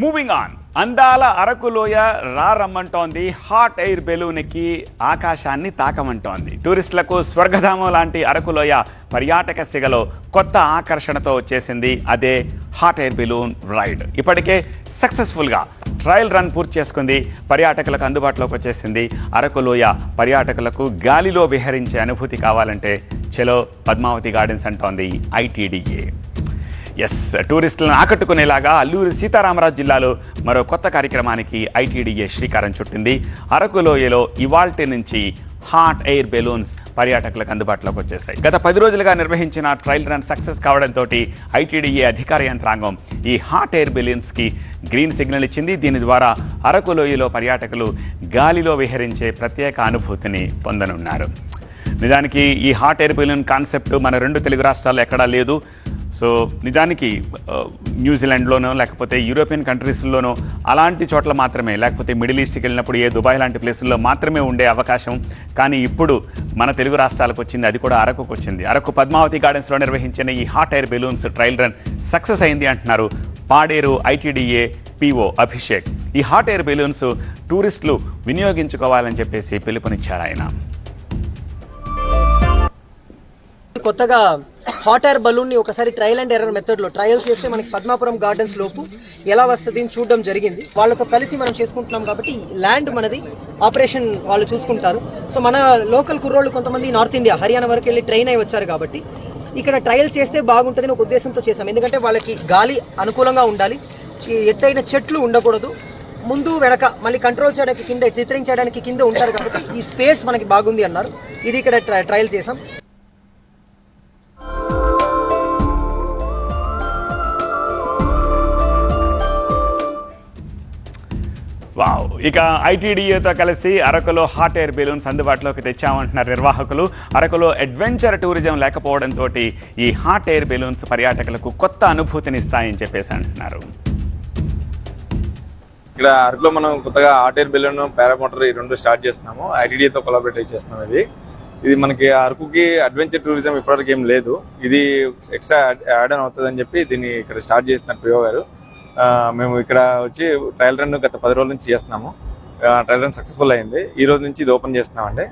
Moving on, అందాల అరకులోయ రమ్మంటోంది. Hot air balloon ఎక్కి ఆకాశాన్ని తాకమంటోంది. టూరిస్టులకు స్వర్గధామం లాంటి అరకులోయ పర్యాటక సిగలో కొత్త ఆకర్షణతో వచ్చేసింది. అదే హాట్ ఎయిర్ బెలూన్ రైడ్. ఇప్పటికే సక్సెస్ఫుల్గా ట్రయల్ రన్ పూర్తి చేసుకుంది. పర్యాటకులకు అందుబాటులోకి వచ్చేసింది. అరకులోయ పర్యాటకులకు గాలిలో విహరించే అనుభూతి కావాలంటే చలో పద్మావతి గార్డెన్స్ అంటోంది ఐటీడీఏ. టూరిస్టులను ఆకట్టుకునేలాగా అల్లూరి సీతారామరాజు జిల్లాలో మరో కొత్త కార్యక్రమానికి ఐటీడీఏ శ్రీకారం చుట్టింది. అరకులోయలో ఇవాల్టి నుంచి హాట్ ఎయిర్ బెలూన్స్ పర్యాటకులకు అందుబాటులోకి వచ్చేసాయి. గత 10 రోజులుగా నిర్వహించిన ట్రయల్ రన్ సక్సెస్ కావడంతో ఐటీడీఏ అధికార యంత్రాంగం ఈ హాట్ ఎయిర్ బెలూన్స్కి గ్రీన్ సిగ్నల్ ఇచ్చింది. దీని ద్వారా అరకులోయలో పర్యాటకులు గాలిలో విహరించే ప్రత్యేక అనుభూతిని పొందనున్నారు. నిజానికి ఈ హాట్ ఎయిర్ బెలూన్ కాన్సెప్ట్ మన 2 తెలుగు రాష్ట్రాల్లో ఎక్కడా లేదు. సో నిజానికి న్యూజిలాండ్లోనో లేకపోతే యూరోపియన్ కంట్రీస్లోనో అలాంటి చోట్ల మాత్రమే, లేకపోతే మిడిల్ ఈస్ట్కి వెళ్ళినప్పుడు దుబాయ్ లాంటి ప్లేసుల్లో మాత్రమే ఉండే అవకాశం. కానీ ఇప్పుడు మన తెలుగు రాష్ట్రాలకు వచ్చింది, అది కూడా అరకుకు వచ్చింది. అరకు పద్మావతి గార్డెన్స్లో నిర్వహించిన ఈ hot air balloons trial run success అయింది అంటున్నారు పాడేరు ఐటీడీఏ పీఓ అభిషేక్. ఈ హాట్ ఎయిర్ బెలూన్స్ టూరిస్టులు వినియోగించుకోవాలని చెప్పేసి పిలుపునిచ్చారు ఆయన. కొత్తగా హాట్ ఎయిర్ బలూన్ ని ఒకసారి ట్రయల్ అండ్ ఎర్రర్ మెథడ్ లో ట్రయల్స్ చేస్తే మనకి పద్మాపురం గార్డెన్స్ లోపు ఎలా వస్తుంది అని చూడడం జరిగింది. వాళ్ళతో కలిసి మనం చేసుకుంటున్నాం కాబట్టి ల్యాండ్ మనది, ఆపరేషన్ వాళ్ళు చూసుకుంటారు. సో మన లోకల్ కుర్రోళ్ళు కొంతమంది నార్త్ ఇండియా హర్యానా వరకు వెళ్ళి ట్రైన్ అయి వచ్చారు కాబట్టి ఇక్కడ ట్రయల్స్ చేస్తే బాగుంటుందని ఒక ఉద్దేశంతో చేశాం. ఎందుకంటే వాళ్ళకి గాలి అనుకూలంగా ఉండాలి, ఎత్తైన చెట్లు ఉండకూడదు, ముందు వెనక మళ్ళీ కంట్రోల్ చేయడానికి కింద చిత్రించడానికి కింద ఉంటారు కాబట్టి ఈ స్పేస్ మనకి బాగుంది అన్నారు. ఇది ఇక్కడ ట్రయల్ చేసాం. వావ్! ఇక ఐటీడీఏతో కలిసి అరకులో హాట్ ఎయిర్ బెలూన్స్ అందుబాటులోకి తెచ్చామంటున్నారు నిర్వాహకులు. అరకులో అడ్వెంచర్ టూరిజం లేకపోవడంతో ఈ హాట్ ఎయిర్ బెలూన్స్ పర్యాటకులకు కొత్త అనుభూతిని ఇస్తాయని చెప్పేసి అంటున్నారు. ఇక్కడ అరకులో మనం కొత్తగా హాట్ ఎయిర్ బెలూన్, పారామోటర్ ఈ 2 స్టార్ట్ చేస్తున్నాము. ఐటీడీఏతో కొలాబరేట్ చేస్తున్నాం. ఇది మనకి అరకుకి అడ్వెంచర్ టూరిజం ఇప్పటివరకు ఏం లేదు. ఇది ఎక్స్ట్రా యాడ్ ఆన్ అవుతుందని చెప్పి దీన్ని ఇక్కడ స్టార్ట్ చేస్తున్నారు పిఓ గారు. మేము ఇక్కడ వచ్చి ట్రయల్ రన్ గత 10 రోజుల నుంచి చేస్తున్నాము. ట్రయల్ రన్ సక్సెస్ఫుల్ అయింది. ఈ రోజు నుంచి ఇది ఓపెన్ చేస్తున్నామండి.